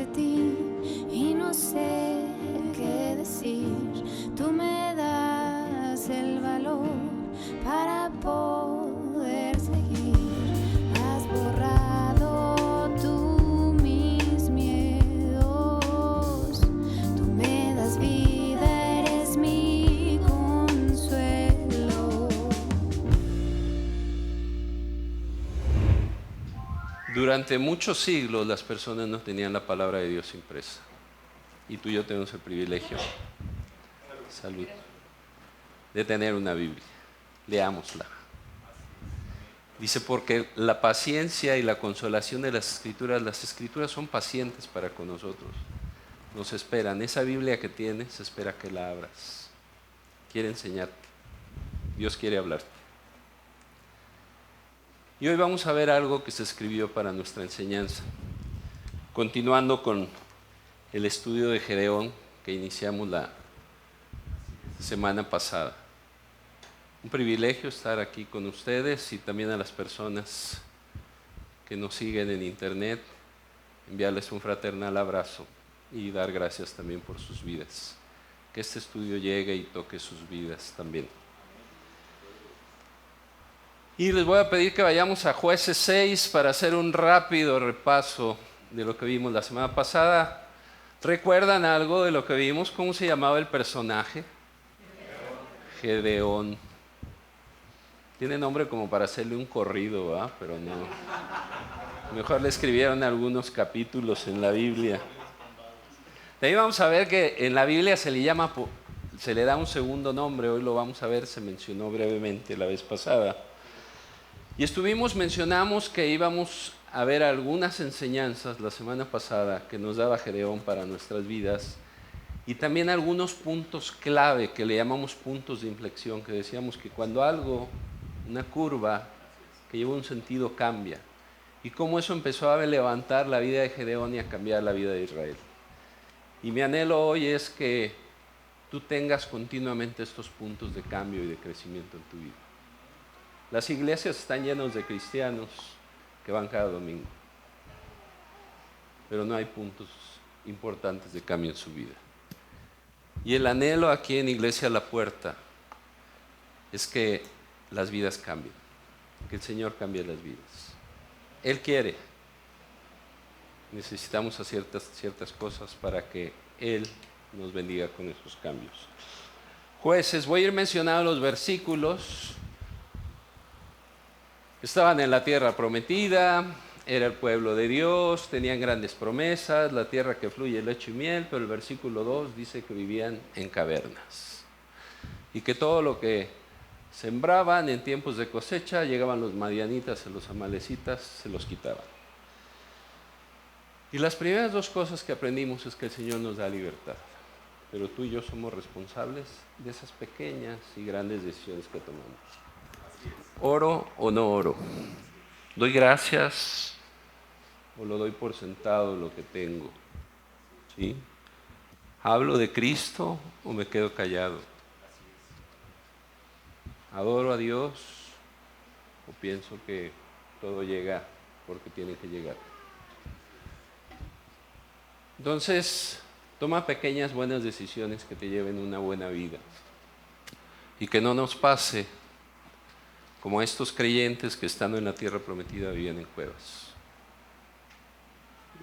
ante ti y no sé qué decir. Tú me das el valor para poder seguir. Has borrado tú mis miedos. Tú me das vida, eres mi consuelo. Durante muchos siglos las personas no tenían la palabra de Dios impresa. Y tú y yo tenemos el privilegio, salud, de tener una Biblia. Leámosla. Dice, porque la paciencia y la consolación de las escrituras son pacientes para con nosotros. Nos esperan. Esa Biblia que tienes, espera que la abras. Quiere enseñarte. Dios quiere hablarte. Y hoy vamos a ver algo que se escribió para nuestra enseñanza. Continuando con el estudio de Gedeón que iniciamos la semana pasada. Un privilegio estar aquí con ustedes y también a las personas que nos siguen en internet, enviarles un fraternal abrazo y dar gracias también por sus vidas. Que este estudio llegue y toque sus vidas también. Y les voy a pedir que vayamos a Jueces 6 para hacer un rápido repaso de lo que vimos la semana pasada. ¿Recuerdan algo de lo que vimos? ¿Cómo se llamaba el personaje? Gedeón. Tiene nombre como para hacerle un corrido, ¿verdad? Pero no. Mejor le escribieron algunos capítulos en la Biblia. De ahí vamos a ver que en la Biblia se le da un segundo nombre. Hoy lo vamos a ver, se mencionó brevemente la vez pasada. Y mencionamos que íbamos a ver algunas enseñanzas la semana pasada que nos daba Gedeón para nuestras vidas y también algunos puntos clave que le llamamos puntos de inflexión, que decíamos que cuando algo, una curva que lleva un sentido cambia y cómo eso empezó a levantar la vida de Gedeón y a cambiar la vida de Israel. Y mi anhelo hoy es que tú tengas continuamente estos puntos de cambio y de crecimiento en tu vida. Las iglesias están llenas de cristianos que van cada domingo, pero no hay puntos importantes de cambio en su vida. Y el anhelo aquí en Iglesia La Puerta es que las vidas cambien, que el Señor cambie las vidas. Él quiere. Necesitamos hacer ciertas cosas para que Él nos bendiga con esos cambios. Jueces, voy a ir mencionando los versículos. Estaban en la tierra prometida, era el pueblo de Dios, tenían grandes promesas, la tierra que fluye leche y miel, pero el versículo 2 dice que vivían en cavernas y que todo lo que sembraban en tiempos de cosecha, llegaban los madianitas y los amalecitas, se los quitaban. Y las primeras dos cosas que aprendimos es que el Señor nos da libertad, pero tú y yo somos responsables de esas pequeñas y grandes decisiones que tomamos. ¿Oro o no oro? ¿Doy gracias o lo doy por sentado lo que tengo? ¿Sí? ¿Hablo de Cristo o me quedo callado? ¿Adoro a Dios o pienso que todo llega porque tiene que llegar? Entonces, toma pequeñas buenas decisiones que te lleven una buena vida y que no nos pase como a estos creyentes que estando en la tierra prometida vivían en cuevas.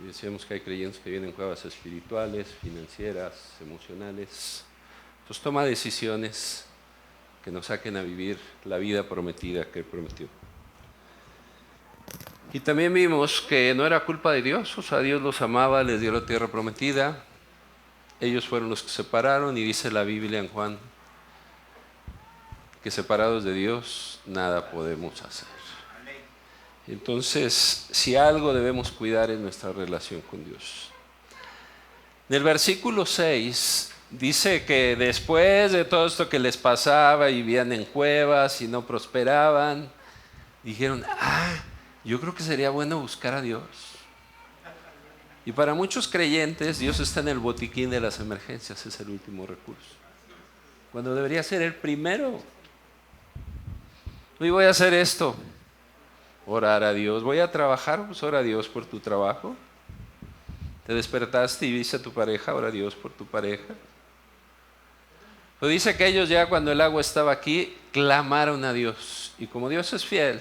Y decíamos que hay creyentes que viven en cuevas espirituales, financieras, emocionales. Entonces toma decisiones que nos saquen a vivir la vida prometida que Él prometió. Y también vimos que no era culpa de Dios, o sea, Dios los amaba, les dio la tierra prometida. Ellos fueron los que se separaron y dice la Biblia en Juan que separados de Dios nada podemos hacer. Entonces, si algo debemos cuidar es nuestra relación con Dios. En el versículo 6 dice que después de todo esto que les pasaba y vivían en cuevas y no prosperaban, dijeron, yo creo que sería bueno buscar a Dios. Y para muchos creyentes, Dios está en el botiquín de las emergencias, es el último recurso, cuando debería ser el primero. Hoy voy a hacer esto, orar a Dios. Voy a trabajar, pues ora a Dios por tu trabajo. Te despertaste y viste a tu pareja, ora a Dios por tu pareja. Pero dice que ellos ya cuando el agua estaba aquí, clamaron a Dios. Y como Dios es fiel,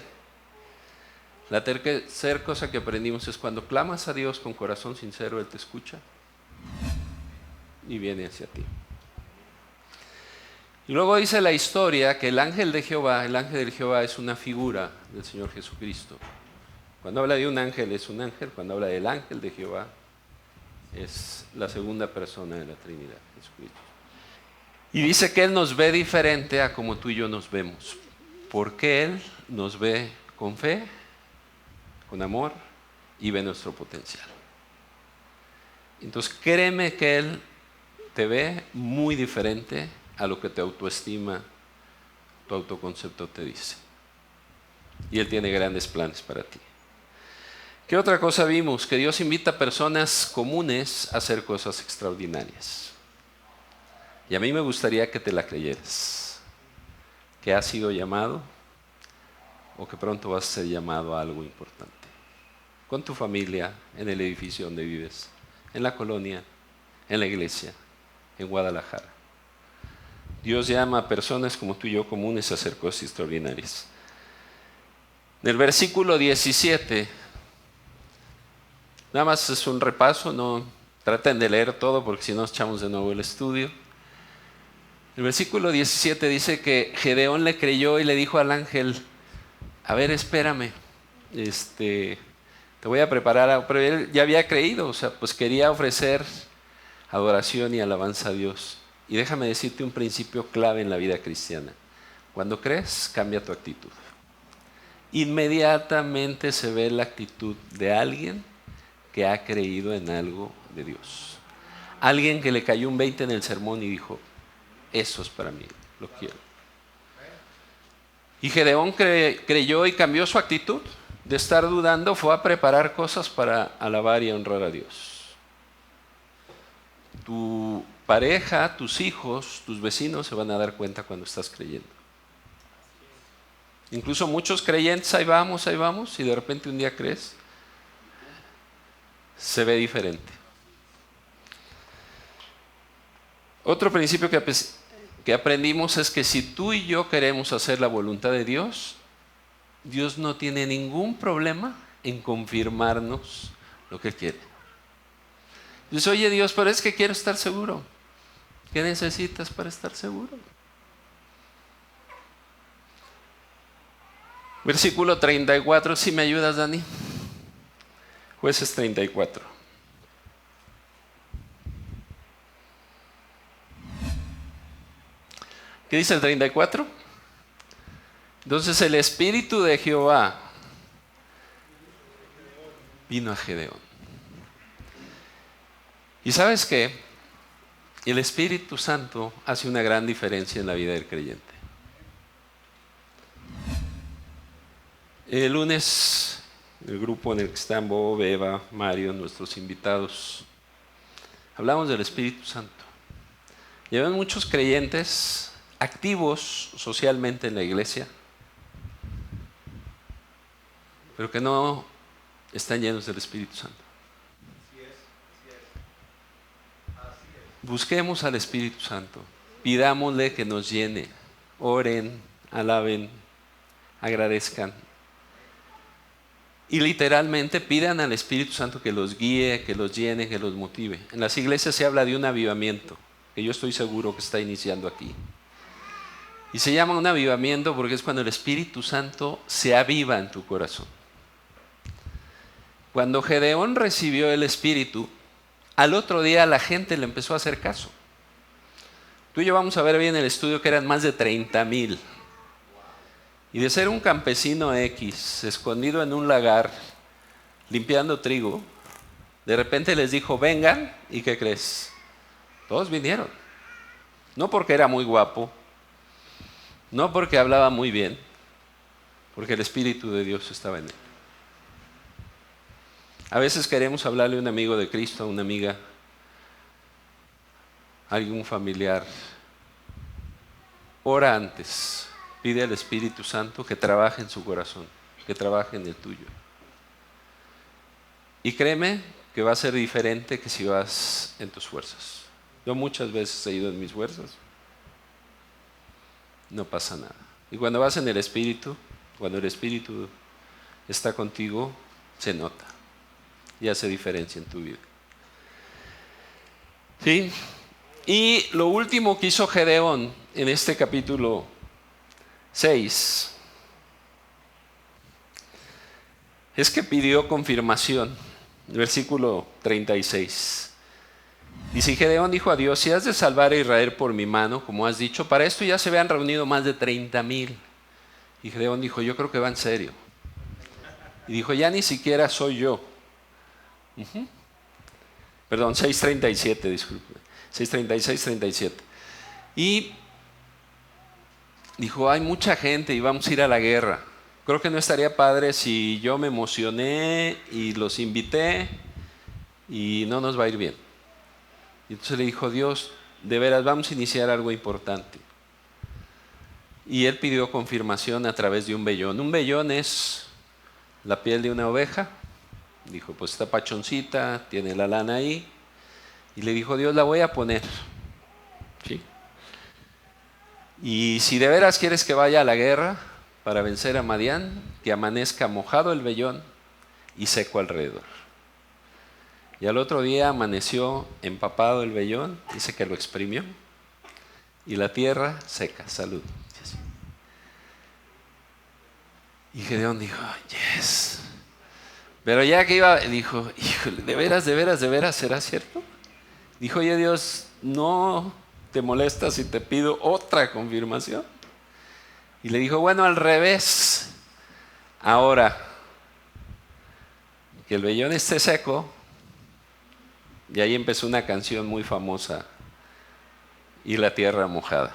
la tercera cosa que aprendimos es cuando clamas a Dios con corazón sincero, Él te escucha y viene hacia ti. Y luego dice la historia que el ángel del Jehová es una figura del Señor Jesucristo. Cuando habla de un ángel es un ángel, cuando habla del ángel de Jehová es la segunda persona de la Trinidad, Jesucristo. Y dice que Él nos ve diferente a como tú y yo nos vemos, porque Él nos ve con fe, con amor y ve nuestro potencial. Entonces créeme que Él te ve muy diferente a lo que tu autoestima, tu autoconcepto te dice. Y Él tiene grandes planes para ti. ¿Qué otra cosa vimos? Que Dios invita a personas comunes a hacer cosas extraordinarias. Y a mí me gustaría que te la creyeras, que has sido llamado o que pronto vas a ser llamado a algo importante. Con tu familia, en el edificio donde vives, en la colonia, en la iglesia, en Guadalajara. Dios llama a personas como tú y yo comunes a hacer cosas extraordinarias. En el versículo 17, nada más es un repaso, no traten de leer todo porque si no echamos de nuevo el estudio. El versículo 17 dice que Gedeón le creyó y le dijo al ángel, a ver, espérame, te voy a preparar algo. Pero él ya había creído, o sea, pues quería ofrecer adoración y alabanza a Dios. Y déjame decirte un principio clave en la vida cristiana. Cuando crees, cambia tu actitud. Inmediatamente se ve la actitud de alguien que ha creído en algo de Dios. Alguien que le cayó un 20 en el sermón y dijo, eso es para mí, lo quiero. Y Gedeón creyó y cambió su actitud. De estar dudando, fue a preparar cosas para alabar y honrar a Dios. Tu pareja, tus hijos, tus vecinos se van a dar cuenta cuando estás creyendo. Incluso muchos creyentes, ahí vamos, y de repente un día crees, se ve diferente. Otro principio que aprendimos es que si tú y yo queremos hacer la voluntad de Dios, Dios no tiene ningún problema en confirmarnos lo que Él quiere. Dice, oye Dios, pero es que quiero estar seguro. ¿Qué necesitas para estar seguro? Versículo 34, si me ayudas, Dani. Jueces 34. ¿Qué dice el 34? Entonces el Espíritu de Jehová vino a Gedeón. ¿Y sabes qué? El Espíritu Santo hace una gran diferencia en la vida del creyente. El lunes, el grupo en el que están Bob, Eva, Mario, nuestros invitados, hablamos del Espíritu Santo. Y hay muchos creyentes activos socialmente en la iglesia, pero que no están llenos del Espíritu Santo. Busquemos al Espíritu Santo, pidámosle que nos llene, oren, alaben, agradezcan. Y literalmente pidan al Espíritu Santo que los guíe, que los llene, que los motive. En las iglesias se habla de un avivamiento, que yo estoy seguro que está iniciando aquí. Y se llama un avivamiento porque es cuando el Espíritu Santo se aviva en tu corazón. Cuando Gedeón recibió el Espíritu, al otro día la gente le empezó a hacer caso. Tú y yo vamos a ver bien en el estudio que eran más de 30,000. Y de ser un campesino X, escondido en un lagar, limpiando trigo, de repente les dijo, vengan, ¿y qué crees? Todos vinieron. No porque era muy guapo, no porque hablaba muy bien, porque el Espíritu de Dios estaba en él. A veces queremos hablarle a un amigo de Cristo, a una amiga, a algún familiar. Ora antes, pide al Espíritu Santo que trabaje en su corazón, que trabaje en el tuyo. Y créeme que va a ser diferente que si vas en tus fuerzas. Yo muchas veces he ido en mis fuerzas. No pasa nada. Y cuando vas en el Espíritu, cuando el Espíritu está contigo, se nota y hace diferencia en tu vida. ¿Sí? Y lo último que hizo Gedeón en este capítulo 6 es que pidió confirmación. Versículo 36. Dice: Gedeón dijo a Dios: si has de salvar a Israel por mi mano, como has dicho, para esto ya se habían reunido más de 30,000. Y Gedeón dijo: yo creo que va en serio. Y dijo: ya ni siquiera soy yo. Perdón, 6:37, disculpe. 6:36, 37. Y dijo: hay mucha gente y vamos a ir a la guerra. Creo que no estaría padre si yo me emocioné y los invité y no nos va a ir bien. Y entonces le dijo: Dios, de veras, vamos a iniciar algo importante. Y él pidió confirmación a través de un vellón. Un vellón es la piel de una oveja. Dijo: pues está pachoncita, tiene la lana ahí. Y le dijo: Dios, la voy a poner. ¿Sí? Y si de veras quieres que vaya a la guerra para vencer a Madián, que amanezca mojado el vellón y seco alrededor. Y al otro día amaneció empapado el vellón, dice que lo exprimió, y la tierra seca. Salud. Y Gedeón dijo: yes. Pero ya que iba, dijo: híjole, de veras, ¿será cierto? Dijo: oye Dios, ¿no te molesta si te pido otra confirmación? Y le dijo: bueno, al revés. Ahora que el vellón esté seco. Y ahí empezó una canción muy famosa: y la tierra mojada.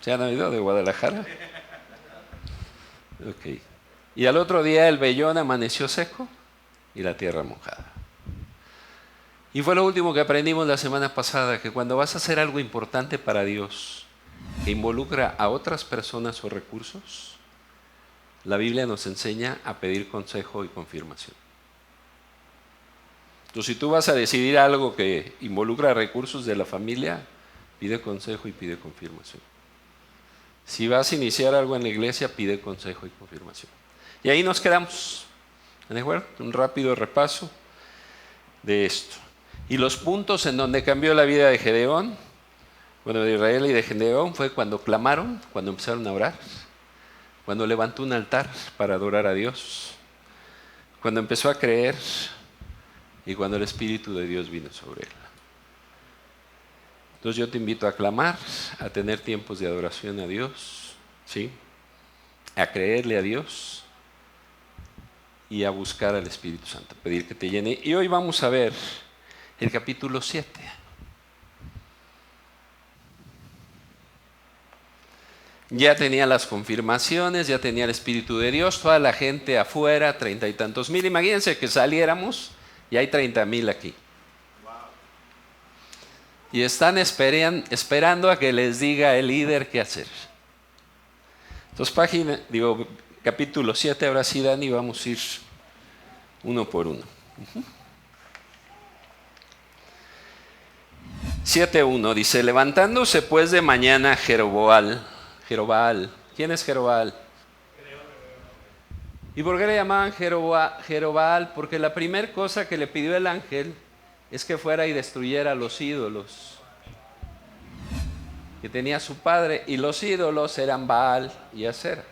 ¿Se han oído de Guadalajara? Ok. Y al otro día el vellón amaneció seco y la tierra mojada. Y fue lo último que aprendimos la semana pasada, que cuando vas a hacer algo importante para Dios, que involucra a otras personas o recursos, la Biblia nos enseña a pedir consejo y confirmación. Entonces, si tú vas a decidir algo que involucra recursos de la familia, pide consejo y pide confirmación. Si vas a iniciar algo en la iglesia, pide consejo y confirmación. Y ahí nos quedamos. ¿De acuerdo? Un rápido repaso de esto. Y los puntos en donde cambió la vida de Gedeón, bueno, de Israel y de Gedeón, fue cuando clamaron, cuando empezaron a orar, cuando levantó un altar para adorar a Dios, cuando empezó a creer y cuando el Espíritu de Dios vino sobre él. Entonces yo te invito a clamar, a tener tiempos de adoración a Dios, ¿sí? A creerle a Dios y a buscar al Espíritu Santo, pedir que te llene. Y hoy vamos a ver el capítulo 7. Ya tenía las confirmaciones, ya tenía el Espíritu de Dios, toda la gente afuera, 30 y tantos mil. Imagínense que saliéramos y hay 30,000 aquí. Y están esperando a que les diga el líder qué hacer. Entonces, capítulo 7, ahora sí, Dani, vamos a ir uno por uno. 7:1 dice: levantándose pues de mañana Jerobbaal. ¿Quién es Jerobbaal? ¿Y por qué le llamaban Jerobbaal? Porque la primera cosa que le pidió el ángel es que fuera y destruyera los ídolos que tenía su padre, y los ídolos eran Baal y Asera.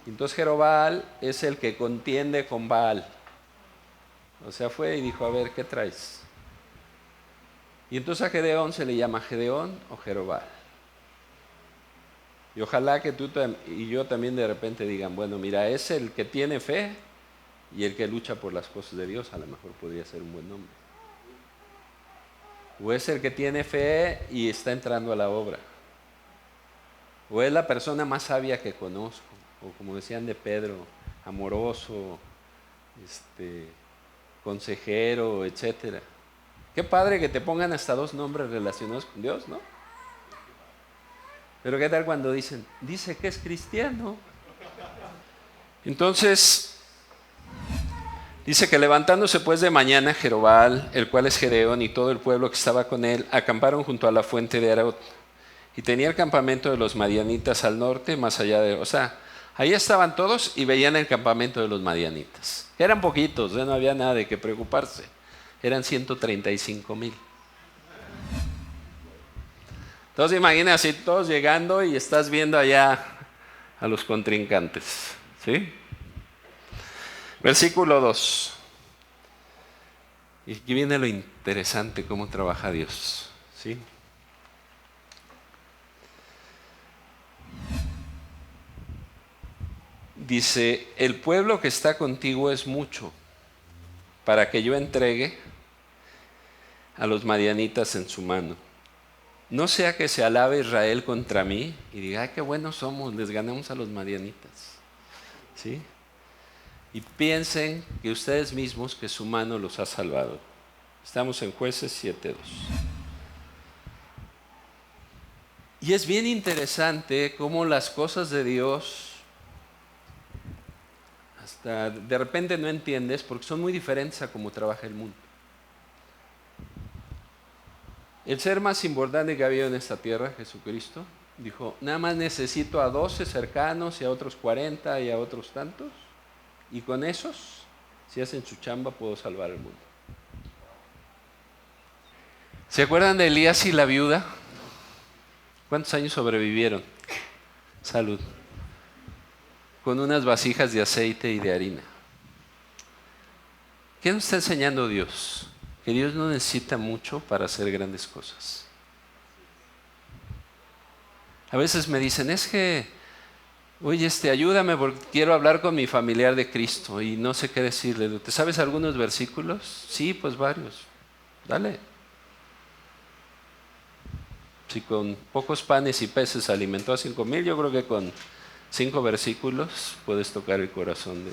Entonces Jerobbaal es el que contiende con Baal. O sea, fue y dijo: a ver, ¿qué traes? Y entonces a Gedeón se le llama Gedeón o Jerobbaal. Y ojalá que tú y yo también de repente digan: bueno, mira, es el que tiene fe y el que lucha por las cosas de Dios. A lo mejor podría ser un buen nombre. O es el que tiene fe y está entrando a la obra. O es la persona más sabia que conozco. O como decían de Pedro, amoroso, consejero, etcétera. Qué padre que te pongan hasta 2 nombres relacionados con Dios, ¿no? Pero qué tal cuando dice que es cristiano. Entonces, Dice que levantándose pues de mañana Jerobbaal, el cual es Gedeón, y todo el pueblo que estaba con él, acamparon junto a la fuente de Arot. Y tenía el campamento de los madianitas al norte, más allá de... O sea, ahí estaban todos y veían el campamento de los madianitas. Eran poquitos, no había nada de qué preocuparse. Eran 135,000. Entonces imagina así todos llegando y estás viendo allá a los contrincantes. ¿Sí? Versículo 2. Y aquí viene lo interesante, cómo trabaja Dios. ¿Sí? Dice, el pueblo que está contigo es mucho para que yo entregue a los madianitas en su mano. No sea que se alabe Israel contra mí y diga, ay, qué buenos somos, les ganamos a los madianitas. ¿Sí? Y piensen que ustedes mismos que su mano los ha salvado. Estamos en Jueces 7:2. Y es bien interesante cómo las cosas de Dios hasta de repente no entiendes porque son muy diferentes a cómo trabaja el mundo. El ser más importante que ha habido en esta tierra, Jesucristo, dijo, nada más necesito a 12 cercanos y a otros 40 y a otros tantos, y con esos, si hacen su chamba, puedo salvar el mundo. ¿Se acuerdan de Elías y la viuda? ¿Cuántos años sobrevivieron? Salud. Con unas vasijas de aceite y de harina. ¿Qué nos está enseñando Dios? Que Dios no necesita mucho para hacer grandes cosas. A veces me dicen, es que, oye, ayúdame porque quiero hablar con mi familiar de Cristo y no sé qué decirle. ¿Te sabes algunos versículos? Sí, pues varios. Dale. Si con pocos panes y peces alimentó a 5,000, yo creo que con 5 versículos puedes tocar el corazón de...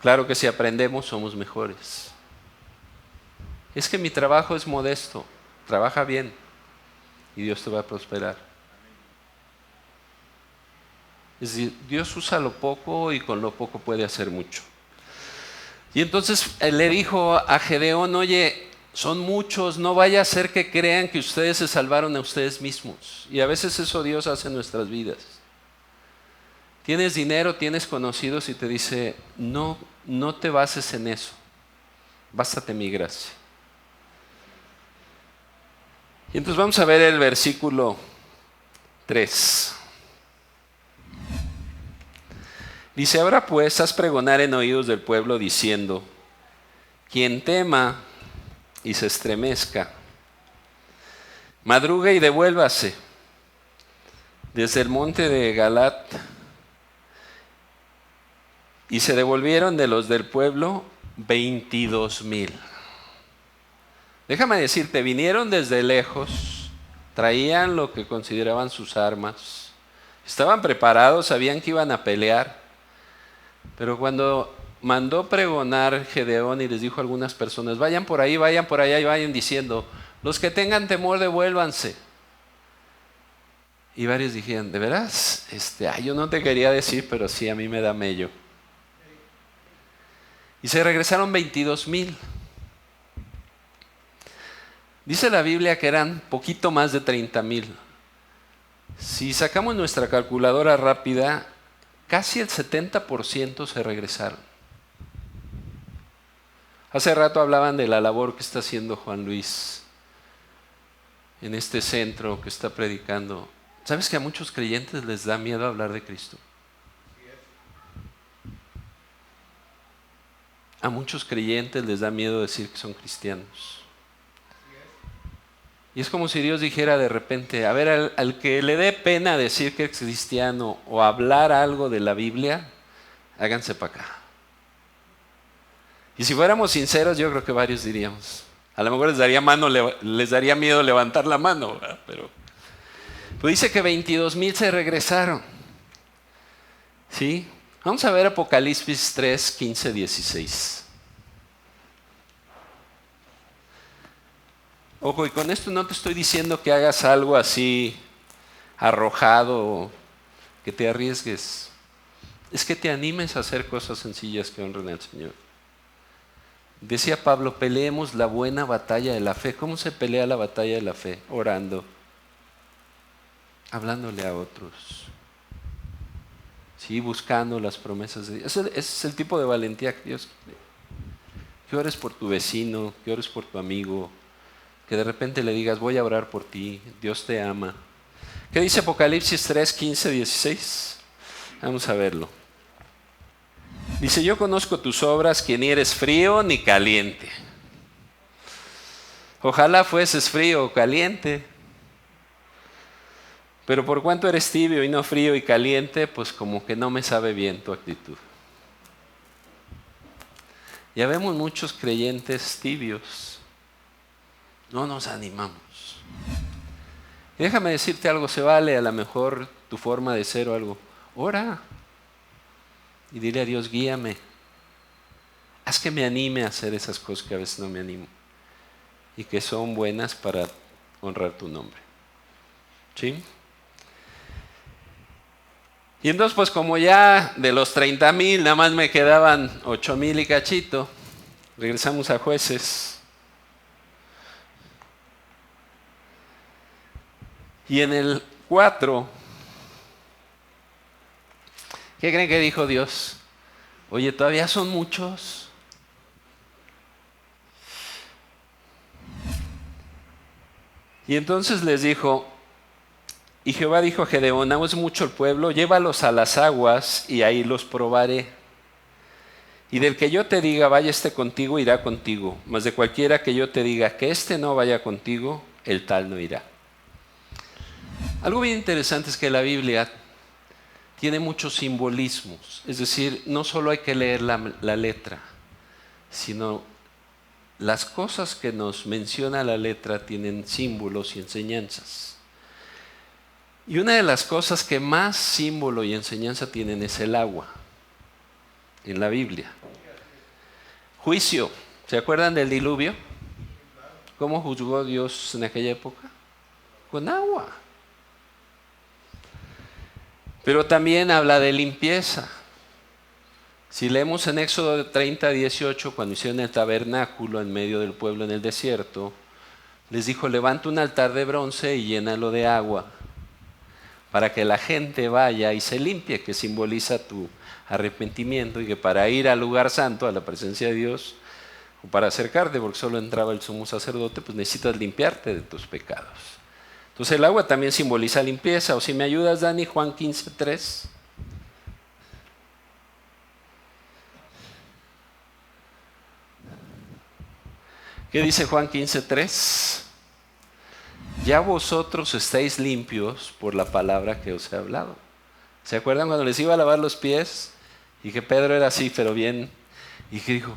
Claro que si aprendemos somos mejores. Es que mi trabajo es modesto, trabaja bien y Dios te va a prosperar. Es decir, Dios usa lo poco y con lo poco puede hacer mucho. Y entonces él le dijo a Gedeón, oye, son muchos, no vaya a ser que crean que ustedes se salvaron a ustedes mismos. Y a veces eso Dios hace en nuestras vidas. Tienes dinero, tienes conocidos y te dice, no te bases en eso, bástate mi gracia. Y entonces vamos a ver el versículo 3. Dice, ahora pues haz pregonar en oídos del pueblo diciendo, quien tema y se estremezca, madrugue y devuélvase desde el monte de Galat. Y se devolvieron de los del pueblo 22,000. Déjame decirte, vinieron desde lejos, traían lo que consideraban sus armas, estaban preparados, sabían que iban a pelear, pero cuando mandó pregonar Gedeón y les dijo a algunas personas, vayan por ahí, vayan por allá y vayan diciendo, los que tengan temor devuélvanse. Y varios dijeron, ¿de veras? Yo no te quería decir, pero sí, a mí me da mello. Y se regresaron 22,000. Dice la Biblia que eran poquito más de 30,000. Si sacamos nuestra calculadora rápida, casi el 70% se regresaron. Hace rato hablaban de la labor que está haciendo Juan Luis en este centro que está predicando. ¿Sabes que a muchos creyentes les da miedo hablar de Cristo? A muchos creyentes les da miedo decir que son cristianos. Y es como si Dios dijera de repente, a ver, al que le dé pena decir que es cristiano o hablar algo de la Biblia, háganse para acá. Y si fuéramos sinceros, yo creo que varios diríamos, a lo mejor les daría miedo levantar la mano, ¿verdad? Pero pues dice que 22,000 se regresaron. ¿Sí? Vamos a ver Apocalipsis 3, 15, 16. Ojo, y con esto no te estoy diciendo que hagas algo así arrojado, que te arriesgues. Es que te animes a hacer cosas sencillas que honren al Señor. Decía Pablo, peleemos la buena batalla de la fe. ¿Cómo se pelea la batalla de la fe? Orando, hablándole a otros, sí, buscando las promesas de Dios. Ese es el tipo de valentía que Dios quiere. Que ores por tu vecino, que ores por tu amigo, que de repente le digas, voy a orar por ti, Dios te ama. ¿Qué dice Apocalipsis 3, 15, 16? Vamos a verlo. Dice, yo conozco tus obras, que ni eres frío ni caliente. Ojalá fueses frío o caliente. Pero por cuanto eres tibio y no frío y caliente, pues como que no me sabe bien tu actitud. Ya vemos muchos creyentes tibios. No nos animamos. Y déjame decirte algo, se vale a lo mejor tu forma de ser o algo. Ora y dile a Dios, guíame. Haz que me anime a hacer esas cosas que a veces no me animo. Y que son buenas para honrar tu nombre. ¿Sí? Y entonces, pues como ya de los 30,000 nada más me quedaban 8,000 y cachito, regresamos a Jueces. Y en el 4, ¿qué creen que dijo Dios? Oye, todavía son muchos. Y entonces les dijo, y Jehová dijo a Gedeón, ¿no es mucho el pueblo? Llévalos a las aguas y ahí los probaré. Y del que yo te diga, vaya este contigo, irá contigo. Mas de cualquiera que yo te diga que este no vaya contigo, el tal no irá. Algo bien interesante es que la Biblia tiene muchos simbolismos. Es decir, no solo hay que leer la letra, sino las cosas que nos menciona la letra tienen símbolos y enseñanzas. Y una de las cosas que más símbolo y enseñanza tienen es el agua en la Biblia. Juicio. ¿Se acuerdan del diluvio? ¿Cómo juzgó Dios en aquella época? Con agua. Pero también habla de limpieza. Si leemos en Éxodo 30, 18, cuando hicieron el tabernáculo en medio del pueblo en el desierto, les dijo, levanta un altar de bronce y llénalo de agua, para que la gente vaya y se limpie, que simboliza tu arrepentimiento, y que para ir al lugar santo, a la presencia de Dios, o para acercarte, porque solo entraba el sumo sacerdote, pues necesitas limpiarte de tus pecados. Entonces el agua también simboliza limpieza. O si me ayudas, Dani, Juan 15, 3. ¿Qué dice Juan 15, 3? Ya vosotros estáis limpios por la palabra que os he hablado. ¿Se acuerdan cuando les iba a lavar los pies? Y que Pedro era así, pero bien. Y que dijo,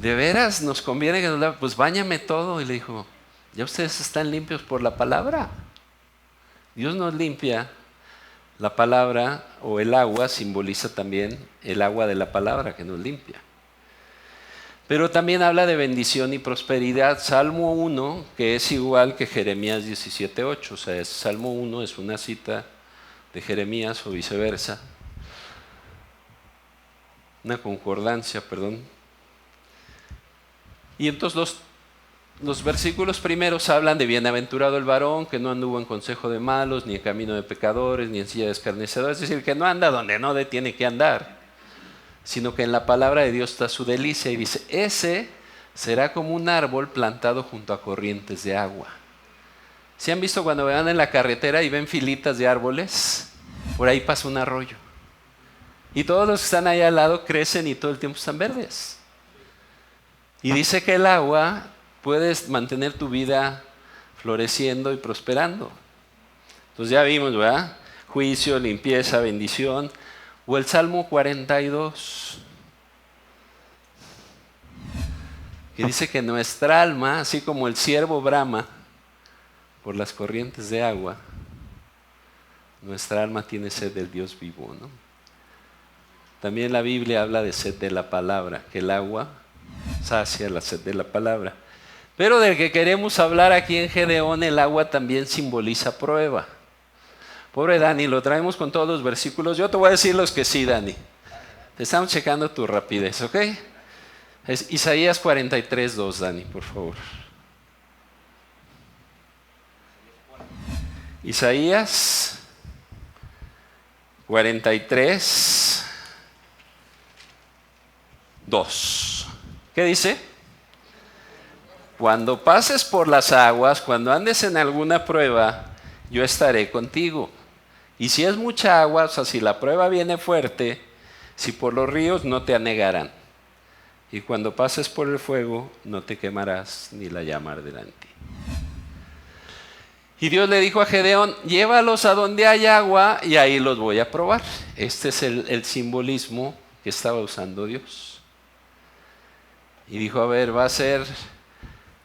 ¿de veras nos conviene que nos lave? Pues báñame todo. Y le dijo, ya ustedes están limpios por la palabra. Dios nos limpia. La palabra o el agua simboliza también el agua de la palabra que nos limpia. Pero también habla de bendición y prosperidad. Salmo 1, que es igual que Jeremías 17:8. O sea, Salmo 1 es una cita de Jeremías o viceversa. Una concordancia, perdón. Y entonces los versículos primeros hablan de bienaventurado el varón, que no anduvo en consejo de malos, ni en camino de pecadores, ni en silla de escarnecedores. Es decir, que no anda donde no tiene que andar, sino que en la palabra de Dios está su delicia. Y dice, ese será como un árbol plantado junto a corrientes de agua. ¿Se han visto cuando van en la carretera y ven filitas de árboles? Por ahí pasa un arroyo. Y todos los que están ahí al lado crecen y todo el tiempo están verdes. Y dice que el agua puedes mantener tu vida floreciendo y prosperando. Entonces ya vimos, ¿verdad? Juicio, limpieza, bendición. O el Salmo 42, que dice que nuestra alma, así como el ciervo brama por las corrientes de agua, nuestra alma tiene sed del Dios vivo, ¿no? También la Biblia habla de sed de la palabra, que el agua sacia la sed de la palabra. Pero del que queremos hablar aquí en Gedeón, el agua también simboliza prueba. Pobre Dani, lo traemos con todos los versículos. Yo te voy a decir los que sí, Dani. Te estamos checando tu rapidez, ¿ok? Es Isaías 43:2, Dani, por favor. Isaías 43:2. ¿Qué dice? Cuando pases por las aguas, cuando andes en alguna prueba, yo estaré contigo. Y si es mucha agua, o sea, si la prueba viene fuerte, si por los ríos no te anegarán. Y cuando pases por el fuego, no te quemarás, ni la llama arderá en ti. Y Dios le dijo a Gedeón, llévalos a donde hay agua y ahí los voy a probar. Este es el simbolismo que estaba usando Dios. Y dijo, a ver, va a ser,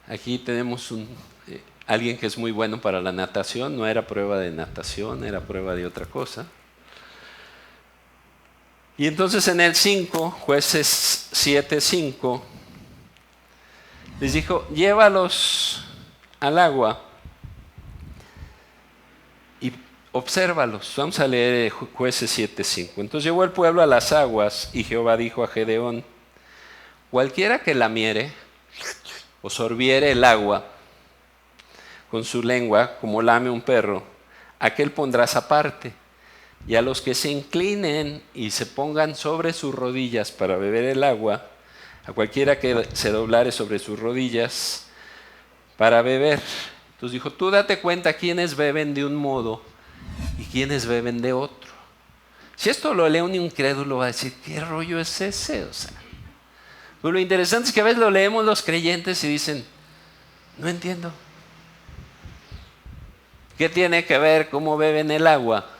aquí tenemos alguien que es muy bueno para la natación, no era prueba de natación, era prueba de otra cosa. Y entonces en el 5, Jueces 7:5, les dijo, llévalos al agua y obsérvalos. Vamos a leer Jueces 7:5. Entonces llevó el pueblo a las aguas y Jehová dijo a Gedeón, cualquiera que lamiere o sorbiere el agua con su lengua como lame un perro, aquel pondrás aparte. Y a los que se inclinen y se pongan sobre sus rodillas para beber el agua, a cualquiera que se doblare sobre sus rodillas para beber. Entonces dijo, tú date cuenta quiénes beben de un modo y quiénes beben de otro. Si esto lo lee un incrédulo va a decir, ¿qué rollo es ese? O sea, pues lo interesante es que a veces lo leemos los creyentes y dicen, no entiendo. ¿Qué tiene que ver cómo beben el agua?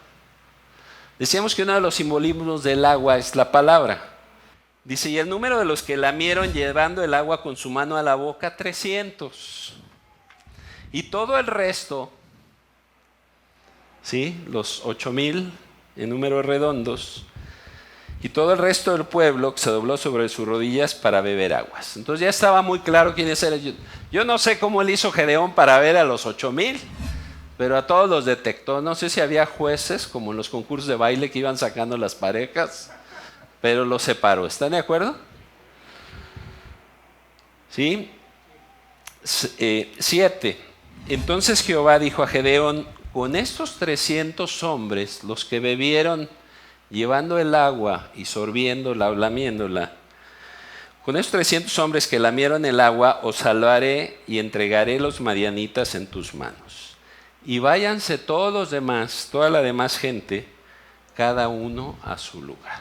Decíamos que uno de los simbolismos del agua es la palabra. Dice, y el número de los que lamieron llevando el agua con su mano a la boca, 300. Y todo el resto, ¿sí? Los 8,000 en números redondos, y todo el resto del pueblo que se dobló sobre sus rodillas para beber aguas. Entonces ya estaba muy claro quiénes eran. Yo no sé cómo le hizo Gedeón para ver a los 8,000. Pero a todos los detectó. No sé si había jueces, como en los concursos de baile que iban sacando las parejas, pero los separó. ¿Están de acuerdo? ¿Sí? 7. Entonces Jehová dijo a Gedeón, con estos 300 hombres, los que bebieron llevando el agua y sorbiéndola o lamiéndola, con estos 300 hombres que lamieron el agua, os salvaré y entregaré los madianitas en tus manos. Y váyanse todos los demás, toda la demás gente, cada uno a su lugar.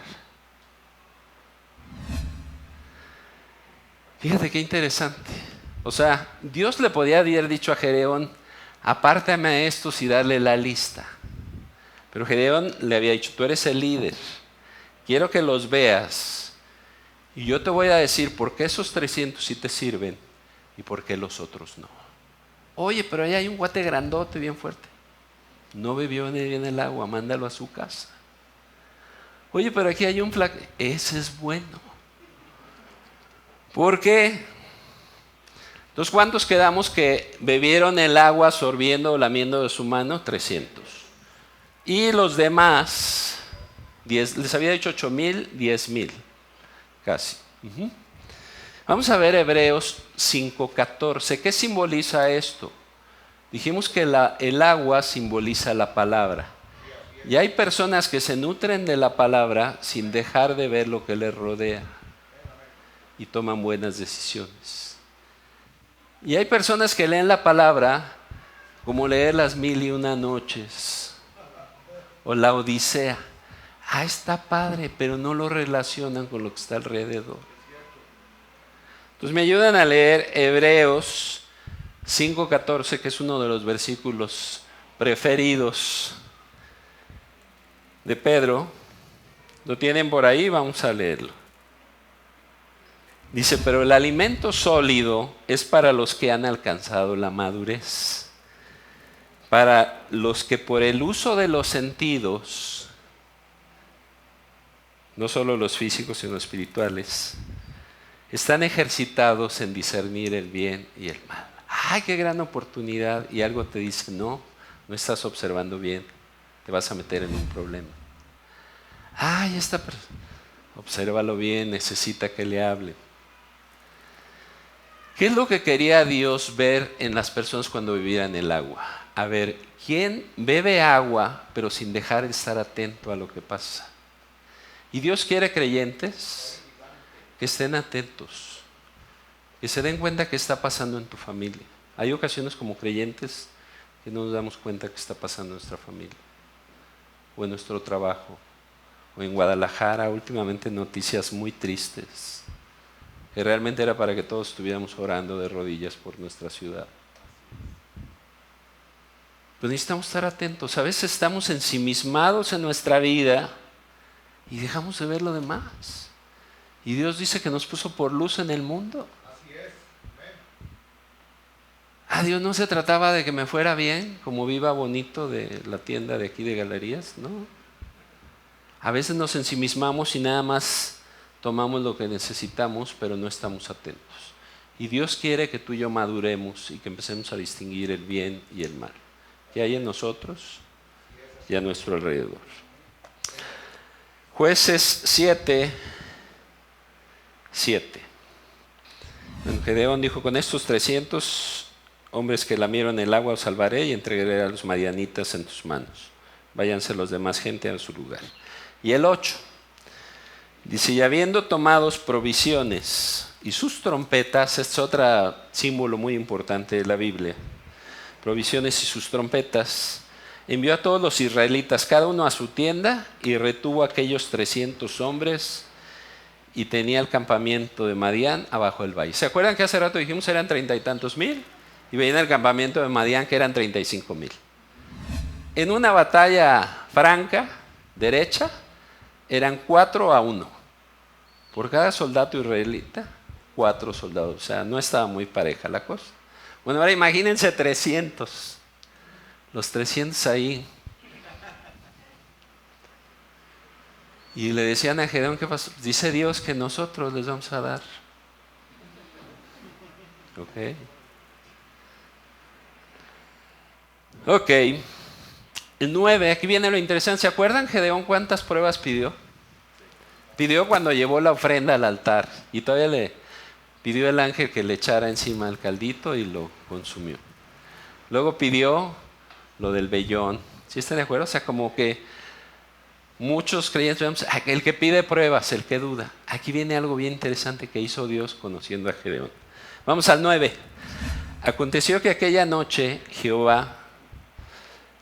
Fíjate qué interesante. O sea, Dios le podía haber dicho a Gedeón, apártame a estos y darle la lista. Pero Gedeón le había dicho, tú eres el líder, quiero que los veas y yo te voy a decir por qué esos 300 sí te sirven y por qué los otros no. Oye, pero ahí hay un guate grandote bien fuerte. No bebió ni bien el agua, mándalo a su casa. Oye, pero aquí hay un flaco. Ese es bueno. ¿Por qué? Entonces, ¿cuántos quedamos que bebieron el agua sorbiendo o lamiendo de su mano? 300. Y los demás, 10, les había dicho 8,000, 10,000. Casi. Vamos a ver Hebreos 5:14. ¿Qué simboliza esto? Dijimos que el agua simboliza la palabra. Y hay personas que se nutren de la palabra sin dejar de ver lo que les rodea. Y toman buenas decisiones. Y hay personas que leen la palabra como leer las 1001 noches. O la Odisea. Está padre, pero no lo relacionan con lo que está alrededor. Entonces me ayudan a leer Hebreos 5:14, que es uno de los versículos preferidos de Pedro. ¿Lo tienen por ahí? Vamos a leerlo. Dice, pero el alimento sólido es para los que han alcanzado la madurez, para los que por el uso de los sentidos, no solo los físicos sino los espirituales, están ejercitados en discernir el bien y el mal. ¡Ay, qué gran oportunidad! Y algo te dice, no estás observando bien, te vas a meter en un problema. ¡Ay, esta persona! Obsérvalo bien, necesita que le hable. ¿Qué es lo que quería Dios ver en las personas cuando vivían en el agua? A ver, ¿quién bebe agua pero sin dejar de estar atento a lo que pasa? Y Dios quiere creyentes que estén atentos, que se den cuenta que está pasando en tu familia. Hay ocasiones como creyentes que no nos damos cuenta que está pasando en nuestra familia, o en nuestro trabajo, o en Guadalajara, últimamente noticias muy tristes, que realmente era para que todos estuviéramos orando de rodillas por nuestra ciudad. Pues necesitamos estar atentos. A veces estamos ensimismados en nuestra vida y dejamos de ver lo demás. Y Dios dice que nos puso por luz en el mundo. Dios no se trataba de que me fuera bien, como Viva Bonito de la tienda de aquí de Galerías, no. A veces nos ensimismamos y nada más tomamos lo que necesitamos, pero no estamos atentos. Y Dios quiere que tú y yo maduremos y que empecemos a distinguir el bien y el mal, que hay en nosotros y a nuestro alrededor. Jueces 7. Bueno, Gedeón dijo: con estos 300 hombres que lamieron el agua os salvaré y entregaré a los madianitas en tus manos. Váyanse los demás gente a su lugar. Y el 8 dice: y habiendo tomado provisiones y sus trompetas, este es otro símbolo muy importante de la Biblia, provisiones y sus trompetas, envió a todos los israelitas, cada uno a su tienda, y retuvo a aquellos 300 hombres, y tenía el campamento de Madián abajo del valle. ¿Se acuerdan que hace rato dijimos eran 30 y tantos mil? Y veían el campamento de Madián, que eran 35,000. En una batalla franca, derecha, eran 4-1. Por cada soldado israelita, 4 soldados. O sea, no estaba muy pareja la cosa. Bueno, ahora imagínense 300. Los 300 ahí. Y le decían a Gedeón: ¿qué pasó? Dice Dios que nosotros les vamos a dar. Ok. El 9, aquí viene lo interesante. ¿Se acuerdan Gedeón cuántas pruebas pidió? Pidió cuando llevó la ofrenda al altar. Y todavía le pidió el ángel que le echara encima el caldito y lo consumió. Luego pidió lo del vellón. ¿Sí están de acuerdo? O sea, como que muchos creyentes vemos, el que pide pruebas, el que duda. Aquí viene algo bien interesante que hizo Dios conociendo a Gedeón. Vamos al 9. Aconteció que aquella noche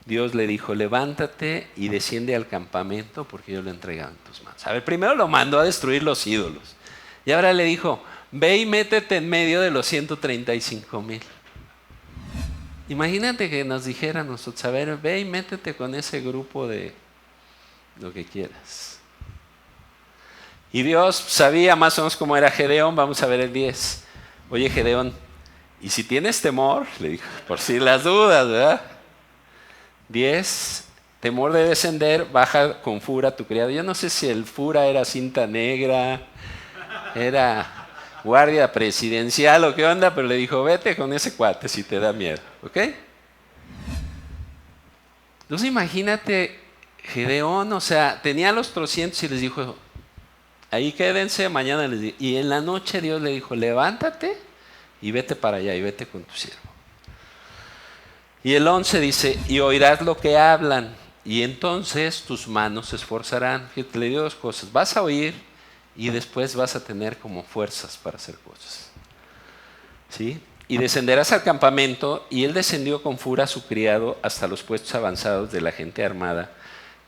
Dios le dijo: levántate y desciende al campamento porque yo lo entregaba en tus manos. A ver, primero lo mandó a destruir los ídolos. Y ahora le dijo: ve y métete en medio de los 135,000. Imagínate que nos dijeran nosotros: a ver, ve y métete con ese grupo de lo que quieras. Y Dios sabía más o menos cómo era Gedeón. Vamos a ver el 10. Oye, Gedeón, y si tienes temor, le dijo, por si las dudas, ¿verdad? 10, temor de descender, baja con Fura tu criado. Yo no sé si el Fura era cinta negra, era guardia presidencial o qué onda, pero le dijo: vete con ese cuate si te da miedo, ¿ok? Entonces imagínate, Gedeón, o sea, tenía los 300 y les dijo: ahí quédense, mañana les digo. Y en la noche Dios le dijo: levántate y vete para allá y vete con tu siervo. Y el 11 dice: y oirás lo que hablan y entonces tus manos se esforzarán. Fíjate, le dio 2 cosas: vas a oír y después vas a tener como fuerzas para hacer cosas. ¿Sí? Y descenderás al campamento. Y él descendió con Fura su criado hasta los puestos avanzados de la gente armada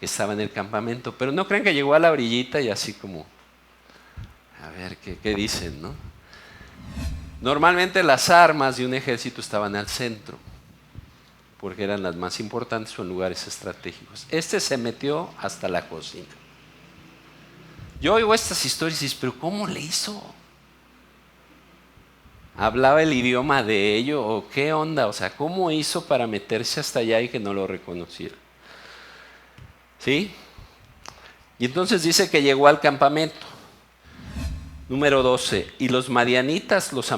que estaba en el campamento. Pero no crean que llegó a la orillita y así como, a ver, ¿qué dicen, no? Normalmente las armas de un ejército estaban al centro, porque eran las más importantes o en lugares estratégicos. Este se metió hasta la cocina. Yo oigo estas historias y digo: ¿pero cómo le hizo? ¿Hablaba el idioma de ellos o qué onda? O sea, ¿cómo hizo para meterse hasta allá y que no lo reconociera? ¿Sí? Y entonces dice que llegó al campamento. Número 12. Y los madianitas, los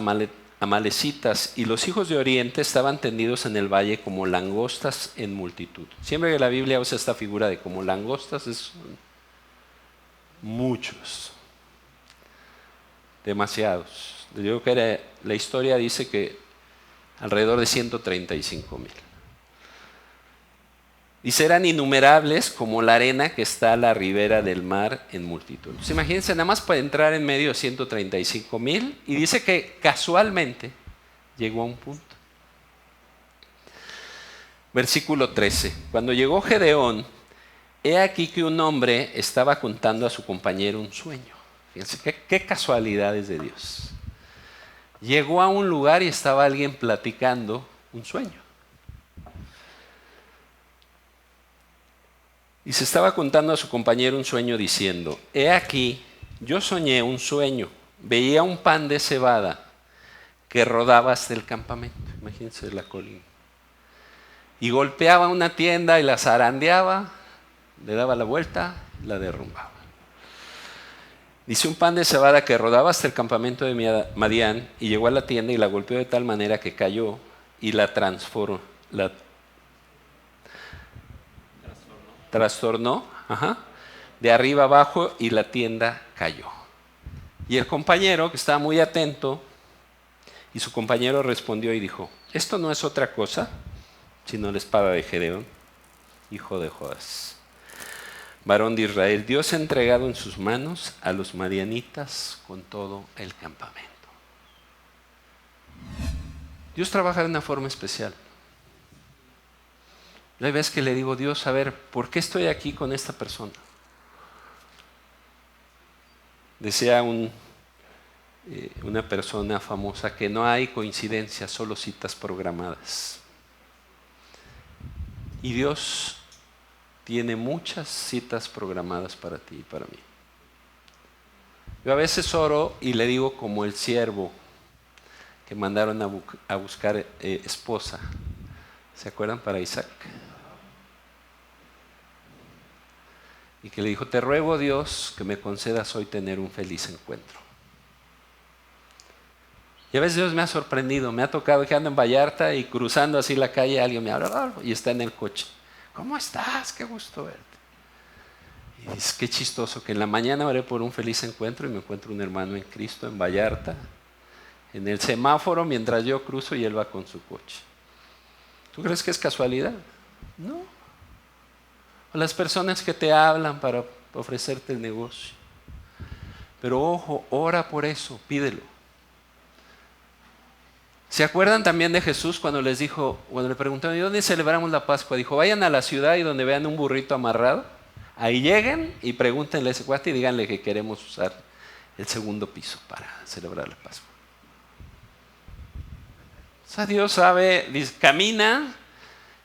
amalecitas y los hijos de Oriente estaban tendidos en el valle como langostas en multitud. Siempre que la Biblia usa esta figura de como langostas, es muchos, demasiados. Yo creo que la historia dice que alrededor de 135,000. Dice, eran innumerables como la arena que está a la ribera del mar en multitud. Entonces, imagínense, nada más para entrar en medio de 135,000, y dice que casualmente llegó a un punto. Versículo 13. Cuando llegó Gedeón, he aquí que un hombre estaba contando a su compañero un sueño. Fíjense, qué casualidades de Dios. Llegó a un lugar y estaba alguien platicando un sueño. Y se estaba contando a su compañero un sueño diciendo, he aquí, yo soñé un sueño, veía un pan de cebada que rodaba hasta el campamento, imagínense la colina, y golpeaba una tienda y la zarandeaba, le daba la vuelta, la derrumbaba. Dice, un pan de cebada que rodaba hasta el campamento de Madián, y llegó a la tienda y la golpeó de tal manera que cayó y la trastornó de arriba abajo, y la tienda cayó. Y el compañero, que estaba muy atento, y su compañero respondió y dijo, esto no es otra cosa sino la espada de Gedeón, hijo de Joás, varón de Israel. Dios ha entregado en sus manos a los madianitas con todo el campamento. Dios trabaja de una forma especial. Hay veces que le digo, Dios, a ver, ¿por qué estoy aquí con esta persona? Decía una persona famosa que no hay coincidencias, solo citas programadas. Y Dios tiene muchas citas programadas para ti y para mí. Yo a veces oro y le digo como el siervo que mandaron a buscar esposa. ¿Se acuerdan? Para Isaac. Y que le dijo, te ruego, Dios, que me concedas hoy tener un feliz encuentro. Y a veces Dios me ha sorprendido, me ha tocado que ando en Vallarta y cruzando así la calle, alguien me habla y está en el coche. ¿Cómo estás? Qué gusto verte. Y dices, qué chistoso, que en la mañana oré por un feliz encuentro y me encuentro un hermano en Cristo en Vallarta, en el semáforo mientras yo cruzo y él va con su coche. ¿Tú crees que es casualidad? No. O las personas que te hablan para ofrecerte el negocio. Pero ojo, ora por eso, pídelo. ¿Se acuerdan también de Jesús cuando les dijo, cuando le preguntaron, ¿y dónde celebramos la Pascua? Dijo, vayan a la ciudad y donde vean un burrito amarrado, ahí lleguen y pregúntenle a ese cuate y díganle que queremos usar el segundo piso para celebrar la Pascua. O sea, Dios sabe, dice, camina,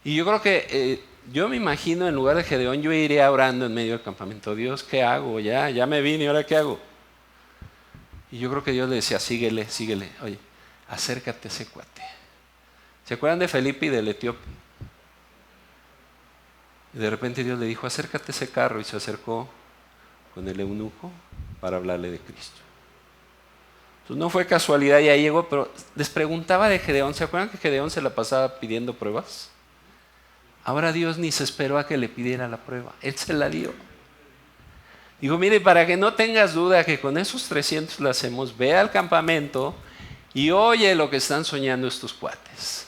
y yo creo que yo me imagino en lugar de Gedeón, yo iría orando en medio del campamento. Dios, ¿qué hago? Ya me vine, ¿ahora qué hago? Y yo creo que Dios le decía, síguele. Oye, acércate a ese cuate. ¿Se acuerdan de Felipe y del etíope? Y de repente Dios le dijo, acércate a ese carro, y se acercó con el eunuco para hablarle de Cristo. Entonces no fue casualidad, ya llegó, pero les preguntaba de Gedeón. ¿Se acuerdan que Gedeón se la pasaba pidiendo pruebas? Ahora Dios ni se esperó a que le pidiera la prueba, Él se la dio. Digo, mire, para que no tengas duda que con esos 300 lo hacemos, ve al campamento y oye lo que están soñando estos cuates.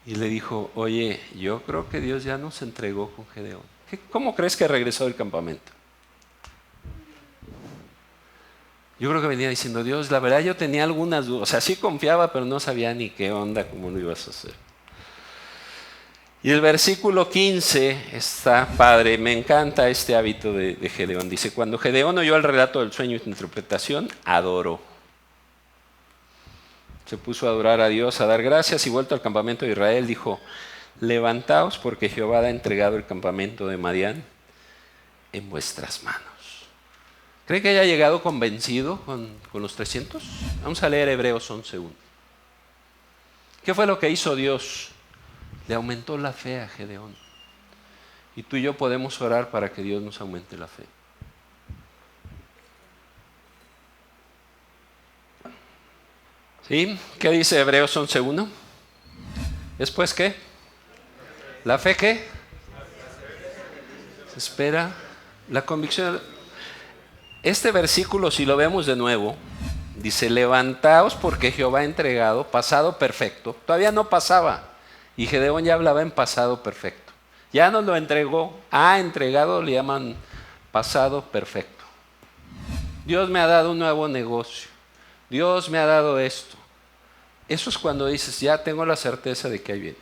Y le dijo, oye, yo creo que Dios ya nos entregó con Gedeón. ¿Cómo crees que regresó del campamento? Yo creo que venía diciendo, Dios, la verdad yo tenía algunas dudas, o sea, sí confiaba, pero no sabía ni qué onda, cómo lo ibas a hacer. Y el versículo 15 está padre, me encanta este hábito de Gedeón. Dice, cuando Gedeón oyó el relato del sueño y su interpretación, adoró. Se puso a adorar a Dios, a dar gracias, y vuelto al campamento de Israel, dijo, levantaos porque Jehová ha entregado el campamento de Madián en vuestras manos. ¿Cree que haya llegado convencido con los 300? Vamos a leer Hebreos 11:1. ¿Qué fue lo que hizo Dios? Le aumentó la fe a Gedeón. Y tú y yo podemos orar para que Dios nos aumente la fe. ¿Sí? ¿Qué dice Hebreos 11:1? ¿Después qué? ¿La fe qué? Se espera la convicción. Este versículo, si lo vemos de nuevo, Dice, levantaos porque Jehová ha entregado, pasado perfecto. Todavía no pasaba. Y Gedeón ya hablaba en pasado perfecto. Ya nos lo entregó, ha entregado, le llaman pasado perfecto. Dios me ha dado un nuevo negocio. Dios me ha dado esto. Eso es cuando dices, ya tengo la certeza de que ahí viene.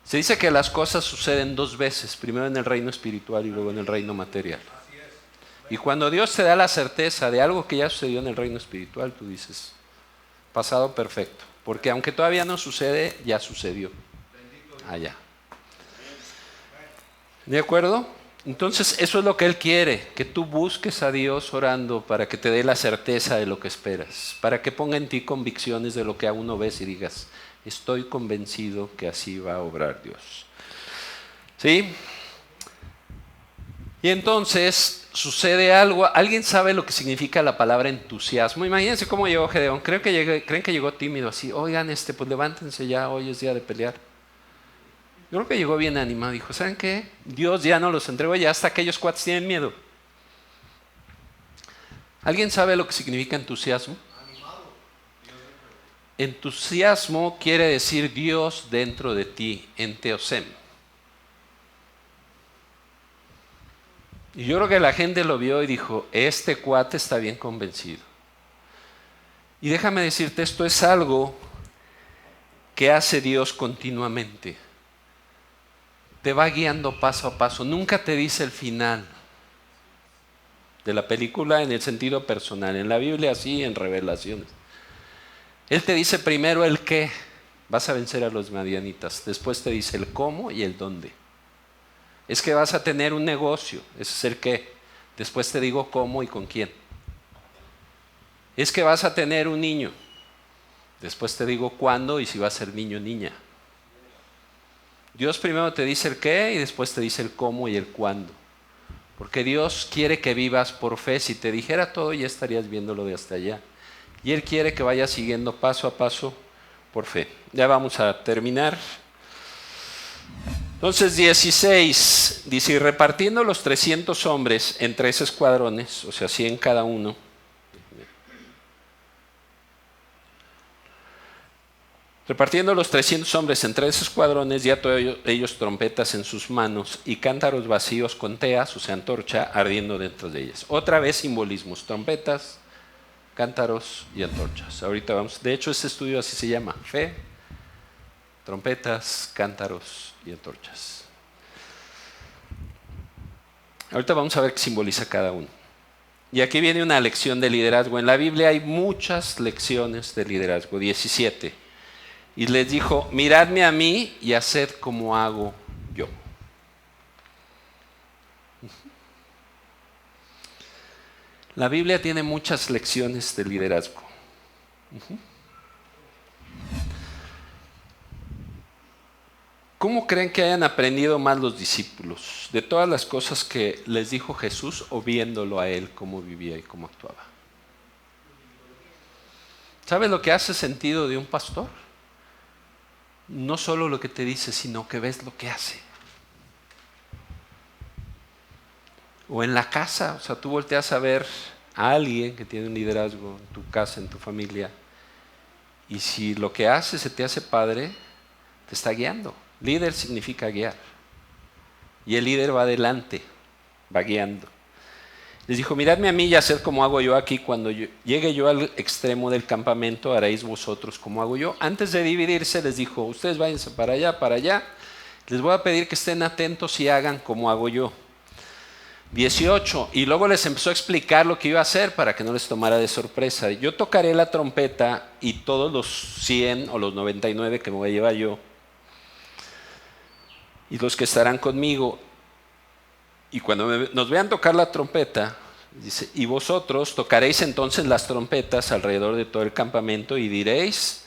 Se dice que las cosas suceden dos veces, primero en el reino espiritual y luego en el reino material. Y cuando Dios te da la certeza de algo que ya sucedió en el reino espiritual, tú dices, pasado perfecto. Porque aunque todavía no sucede, ya sucedió. Allá. ¿De acuerdo? Entonces eso es lo que Él quiere, que tú busques a Dios orando para que te dé la certeza de lo que esperas, para que ponga en ti convicciones de lo que aún no ves y digas, estoy convencido que así va a obrar Dios. ¿Sí? Y entonces sucede algo. ¿Alguien sabe lo que significa la palabra entusiasmo? Imagínense cómo llegó Gedeón. ¿Creen que llegó tímido así? Oigan, pues levántense ya, hoy es día de pelear. Yo creo que llegó bien animado. Dijo, ¿saben qué? Dios ya no los entregó, ya hasta aquellos cuates tienen miedo. ¿Alguien sabe lo que significa entusiasmo? Entusiasmo quiere decir Dios dentro de ti, enteosem. Y yo creo que la gente lo vio y dijo, este cuate está bien convencido. Y déjame decirte, esto es algo que hace Dios continuamente. Te va guiando paso a paso. Nunca te dice el final de la película en el sentido personal. En la Biblia sí, en Revelaciones. Él te dice primero el qué. Vas a vencer a los madianitas. Después te dice el cómo y el dónde. Es que vas a tener un negocio. Ese es el qué. Después te digo cómo y con quién. Es que vas a tener un niño. Después te digo cuándo y si va a ser niño o niña. Dios primero te dice el qué y después te dice el cómo y el cuándo. Porque Dios quiere que vivas por fe. Si te dijera todo ya estarías viéndolo de hasta allá. Y Él quiere que vayas siguiendo paso a paso por fe. Ya vamos a terminar. Entonces 16 dice, y repartiendo los 300 hombres en 3 escuadrones, o sea, 100 cada uno. Repartiendo los 300 hombres en 3 escuadrones, ya todos ellos trompetas en sus manos y cántaros vacíos con teas, o sea, antorcha, ardiendo dentro de ellas. Otra vez simbolismos, trompetas, cántaros y antorchas. Ahorita vamos, de hecho este estudio así se llama, fe, trompetas, cántaros y antorchas. Ahorita vamos a ver qué simboliza cada uno. Y aquí viene una lección de liderazgo. En la Biblia hay muchas lecciones de liderazgo, 17. Y les dijo, miradme a mí y haced como hago yo. La Biblia tiene muchas lecciones de liderazgo. ¿Cómo creen que hayan aprendido más los discípulos? ¿De todas las cosas que les dijo Jesús o viéndolo a Él, cómo vivía y cómo actuaba? ¿Sabes lo que hace sentido de un pastor? No solo lo que te dice, sino que ves lo que hace. O en la casa, o sea, tú volteas a ver a alguien que tiene un liderazgo en tu casa, en tu familia, y si lo que hace se te hace padre, te está guiando. Líder significa guiar. Y el líder va adelante, va guiando. Les dijo, miradme a mí y haced como hago yo aquí. Cuando llegue yo al extremo del campamento, haréis vosotros como hago yo. Antes de dividirse les dijo, ustedes váyanse para allá, para allá. Les voy a pedir que estén atentos y hagan como hago yo. 18. Y luego les empezó a explicar lo que iba a hacer para que no les tomara de sorpresa. Yo tocaré la trompeta y todos los 100 o los 99 que me voy a llevar yo y los que estarán conmigo, y cuando nos vean tocar la trompeta, dice, y vosotros tocaréis entonces las trompetas alrededor de todo el campamento y diréis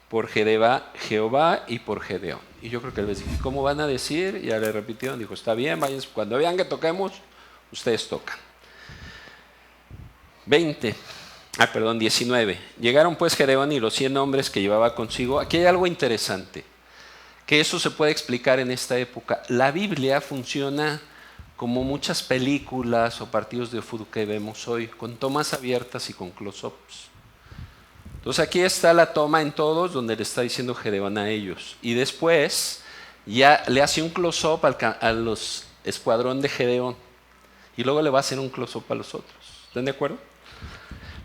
por Jehová y por Gedeón. Y yo creo que les dije, ¿cómo van a decir? Y ya le repitieron, dijo, está bien, vayan, cuando vean que toquemos, ustedes tocan. 19. Llegaron pues Gedeón y los 100 hombres que llevaba consigo. Aquí hay algo interesante, que eso se puede explicar en esta época. La Biblia funciona como muchas películas o partidos de fútbol que vemos hoy, con tomas abiertas y con close-ups. Entonces aquí está la toma en todos donde le está diciendo Gedeón a ellos. Y después ya le hace un close-up a los escuadrón de Gedeón. Y luego le va a hacer un close-up a los otros. ¿Están de acuerdo?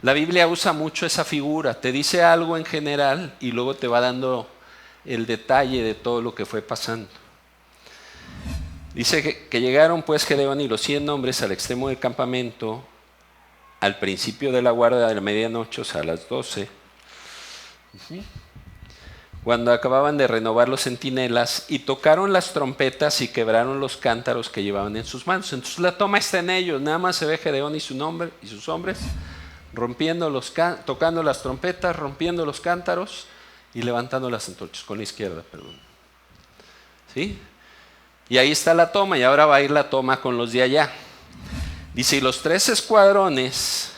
La Biblia usa mucho esa figura. Te dice algo en general y luego te va dando el detalle de todo lo que fue pasando. Dice que llegaron pues Gedeón y los 100 hombres al extremo del campamento al principio de la guardia de la medianoche, o sea, a las 12. Cuando acababan de renovar los centinelas y tocaron las trompetas y quebraron los cántaros que llevaban en sus manos. Entonces la toma está en ellos, nada más se ve Gedeón y sus hombres tocando las trompetas, rompiendo los cántaros y levantando las antorchas con la izquierda, perdón. ¿Sí? Y ahí está la toma, y ahora va a ir la toma con los de allá. Dice, y los 3 escuadrones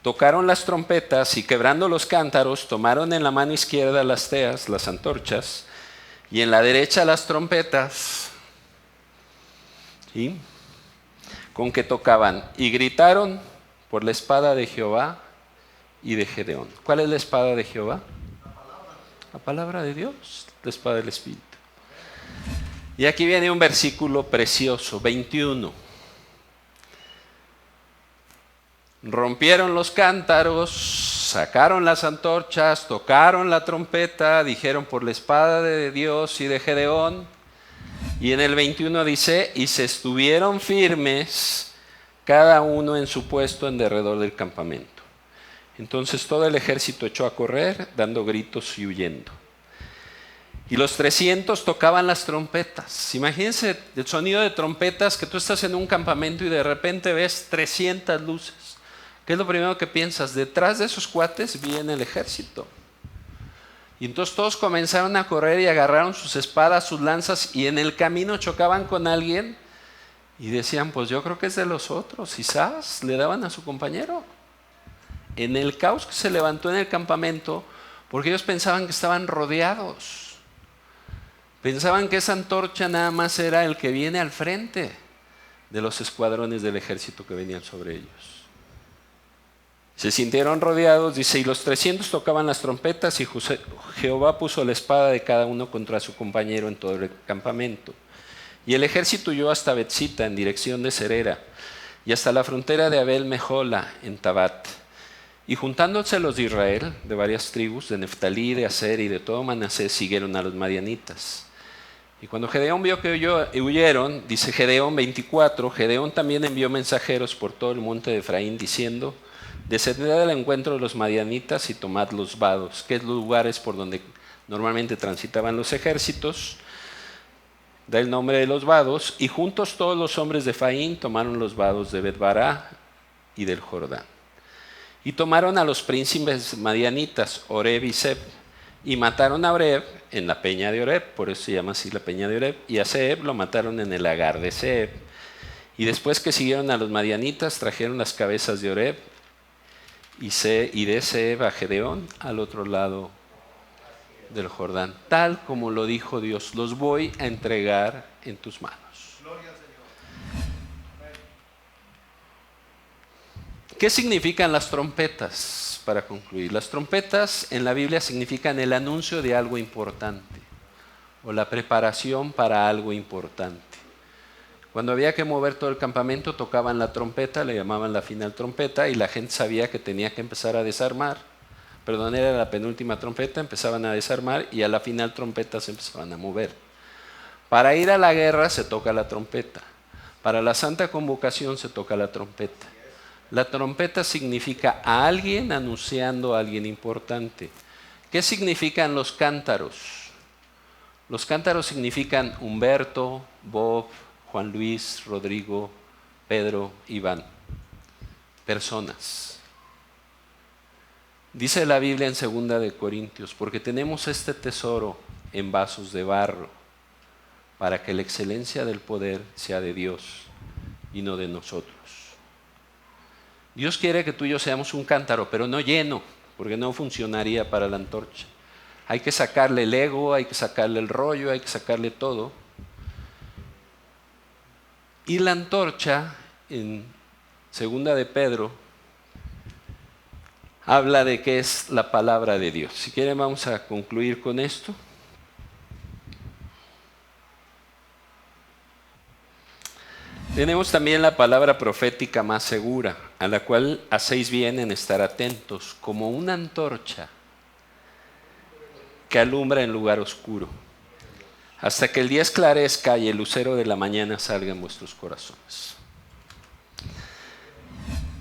tocaron las trompetas y quebrando los cántaros, tomaron en la mano izquierda las teas, las antorchas, y en la derecha las trompetas, ¿sí? Con que tocaban, y gritaron por la espada de Jehová y de Gedeón. ¿Cuál es la espada de Jehová? La palabra de Dios, la espada del Espíritu. Y aquí viene un versículo precioso, 21. Rompieron los cántaros, sacaron las antorchas, tocaron la trompeta, dijeron por la espada de Dios y de Gedeón. Y en el 21 dice, y se estuvieron firmes, cada uno en su puesto en derredor del campamento. Entonces todo el ejército echó a correr, dando gritos y huyendo. Y los 300 tocaban las trompetas. Imagínense el sonido de trompetas, que tú estás en un campamento y de repente ves 300 luces. ¿Qué es lo primero que piensas? Detrás de esos cuates viene el ejército. Y entonces todos comenzaron a correr y agarraron sus espadas, sus lanzas, y en el camino chocaban con alguien y decían, pues yo creo que es de los otros. Y ¡zas! Le daban a su compañero. En el caos que se levantó en el campamento, porque ellos pensaban que estaban rodeados. Pensaban que esa antorcha nada más era el que viene al frente de los escuadrones del ejército que venían sobre ellos. Se sintieron rodeados, dice, y los 300 tocaban las trompetas y Jehová puso la espada de cada uno contra su compañero en todo el campamento. Y el ejército huyó hasta Betzita en dirección de Serera y hasta la frontera de Abel Mejola en Tabat. Y juntándose los de Israel, de varias tribus, de Neftalí, de Aser y de todo Manasés, siguieron a los madianitas. Y cuando Gedeón vio que huyeron, dice Gedeón 24, Gedeón también envió mensajeros por todo el monte de Efraín diciendo, descended al encuentro de los madianitas y tomad los vados, que es los lugares por donde normalmente transitaban los ejércitos. Da el nombre de los vados, y juntos todos los hombres de Efraín tomaron los vados de Bet-bará y del Jordán. Y tomaron a los príncipes madianitas, Oreb y Seb, y mataron a Oreb en la peña de Oreb, por eso se llama así la peña de Oreb, y a Seb lo mataron en el lagar de Seb. Y después que siguieron a los madianitas, trajeron las cabezas de Oreb y de Seb a Gedeón al otro lado del Jordán, tal como lo dijo Dios, los voy a entregar en tus manos. ¿Qué significan las trompetas? Para concluir, las trompetas en la Biblia significan el anuncio de algo importante o la preparación para algo importante. Cuando había que mover todo el campamento, tocaban la trompeta, le llamaban la final trompeta, y la gente sabía que tenía que empezar a desarmar. Perdón, era la penúltima trompeta, empezaban a desarmar y a la final trompeta se empezaban a mover. Para ir a la guerra se toca la trompeta. Para la santa convocación se toca la trompeta. La trompeta significa a alguien anunciando a alguien importante. ¿Qué significan los cántaros? Los cántaros significan Humberto, Bob, Juan Luis, Rodrigo, Pedro, Iván. Personas. Dice la Biblia en 2 de Corintios, porque tenemos este tesoro en vasos de barro, para que la excelencia del poder sea de Dios y no de nosotros. Dios quiere que tú y yo seamos un cántaro, pero no lleno, porque no funcionaría para la antorcha. Hay que sacarle el ego, hay que sacarle el rollo, hay que sacarle todo. Y la antorcha, en segunda de Pedro, habla de que es la palabra de Dios. Si quieren, vamos a concluir con esto. Tenemos también la palabra profética más segura, a la cual hacéis bien en estar atentos, como una antorcha que alumbra en lugar oscuro, hasta que el día esclarezca y el lucero de la mañana salga en vuestros corazones.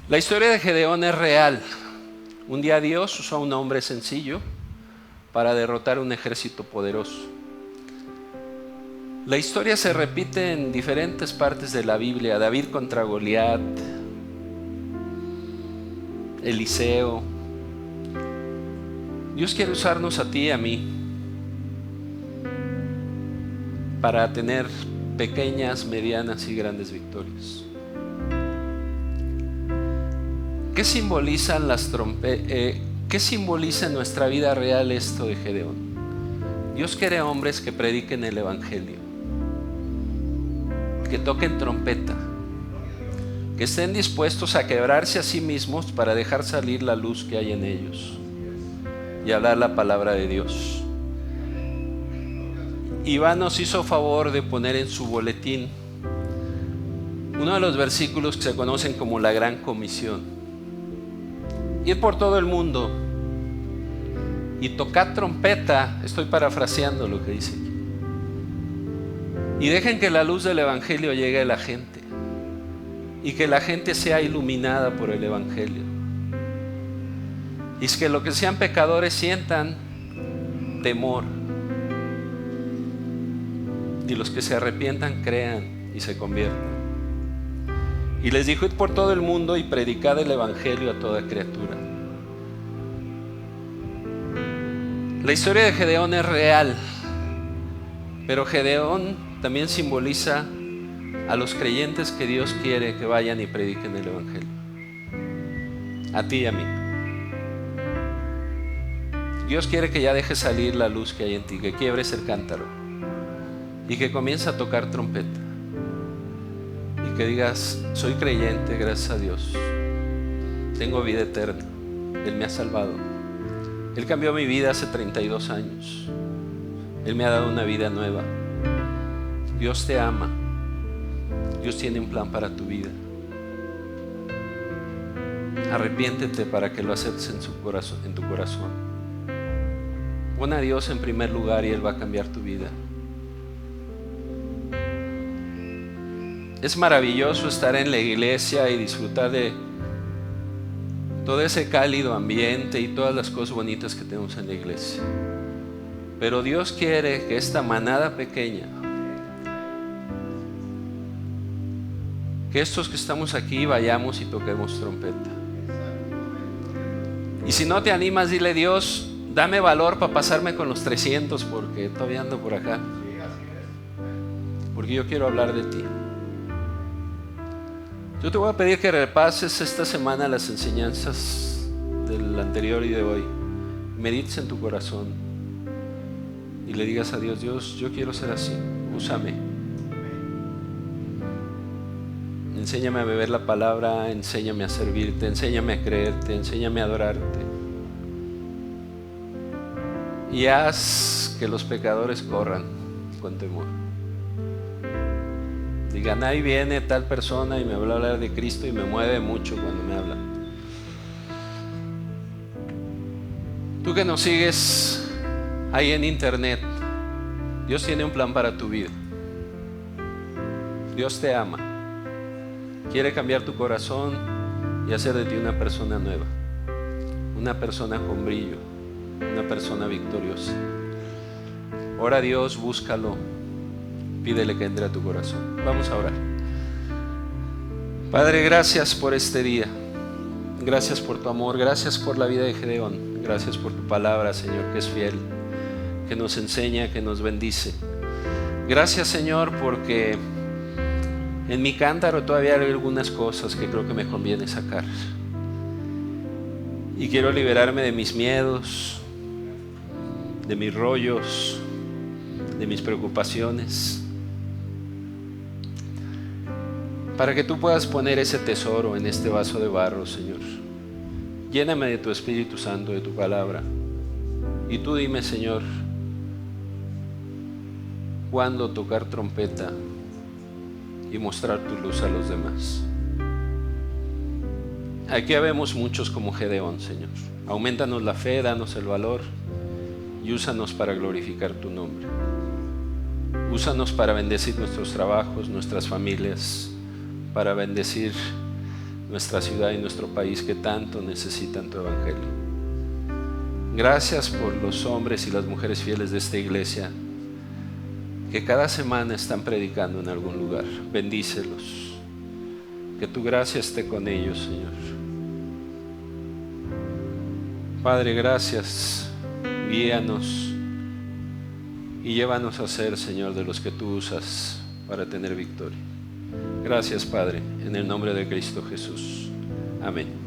La historia de Gedeón es real. Un día Dios usó a un hombre sencillo para derrotar un ejército poderoso. La historia se repite en diferentes partes de la Biblia. David contra Goliat, Eliseo. Dios quiere usarnos a ti y a mí para tener pequeñas, medianas y grandes victorias. ¿Qué simbolizan las trompetas? ¿Qué simboliza en nuestra vida real esto de Gedeón? Dios quiere hombres que prediquen el evangelio, que toquen trompeta, que estén dispuestos a quebrarse a sí mismos para dejar salir la luz que hay en ellos y hablar la palabra de Dios. Iván nos hizo favor de poner en su boletín uno de los versículos que se conocen como la Gran Comisión. Ir por todo el mundo y tocar trompeta, estoy parafraseando lo que dice aquí. Y dejen que la luz del evangelio llegue a la gente y que la gente sea iluminada por el evangelio. Y es que los que sean pecadores sientan temor y los que se arrepientan crean y se conviertan. Y les dijo: id por todo el mundo y predicad el evangelio a toda criatura. La historia de Gedeón es real, pero Gedeón también simboliza a los creyentes que Dios quiere que vayan y prediquen el evangelio. A ti y a mí. Dios quiere que ya dejes salir la luz que hay en ti, que quiebres el cántaro y que comiences a tocar trompeta. Y que digas: soy creyente, gracias a Dios. Tengo vida eterna. Él me ha salvado. Él cambió mi vida hace 32 años. Él me ha dado una vida nueva. Dios te ama. Dios tiene un plan para tu vida. Arrepiéntete para que lo aceptes en tu corazón. Pon a Dios en primer lugar y Él va a cambiar tu vida. Es maravilloso estar en la iglesia y disfrutar de todo ese cálido ambiente y todas las cosas bonitas que tenemos en la iglesia. Pero Dios quiere que esta manada pequeña, que estos que estamos aquí vayamos y toquemos trompeta. Y si no te animas, dile: Dios, dame valor para pasarme con los 300 porque todavía ando por acá. Porque yo quiero hablar de ti. Yo te voy a pedir que repases esta semana las enseñanzas del anterior y de hoy. Medites en tu corazón y le digas a Dios: Dios, yo quiero ser así, úsame. Enséñame a beber la palabra, enséñame a servirte, enséñame a creerte, enséñame a adorarte. Y haz que los pecadores corran con temor. Digan: ahí viene tal persona y me va a hablar de Cristo y me mueve mucho cuando me habla. Tú que nos sigues ahí en internet, Dios tiene un plan para tu vida. Dios te ama. Quiere cambiar tu corazón y hacer de ti una persona nueva, una persona con brillo, una persona victoriosa. Ora a Dios, búscalo, pídele que entre a tu corazón. Vamos a orar. Padre, gracias por este día. Gracias por tu amor, gracias por la vida de Gedeón. Gracias por tu palabra, Señor, que es fiel, que nos enseña, que nos bendice. Gracias, Señor, porque en mi cántaro todavía hay algunas cosas que creo que me conviene sacar. Y quiero liberarme de mis miedos, de mis rollos, de mis preocupaciones. para que tú puedas poner ese tesoro en este vaso de barro, Señor. Lléname de tu Espíritu Santo, de tu palabra. Y tú dime, Señor, cuándo tocar trompeta y mostrar tu luz a los demás. Aquí habemos muchos como Gedeón, Señor. Aumentanos la fe, danos el valor y úsanos para glorificar tu nombre. Úsanos para bendecir nuestros trabajos, nuestras familias, para bendecir nuestra ciudad y nuestro país que tanto necesitan tu evangelio. Gracias por los hombres y las mujeres fieles de esta iglesia que cada semana están predicando en algún lugar. Bendícelos. Que tu gracia esté con ellos, Señor. Padre, gracias. Guíanos y llévanos a ser, Señor, de los que tú usas para tener victoria. Gracias, Padre, en el nombre de Cristo Jesús. Amén.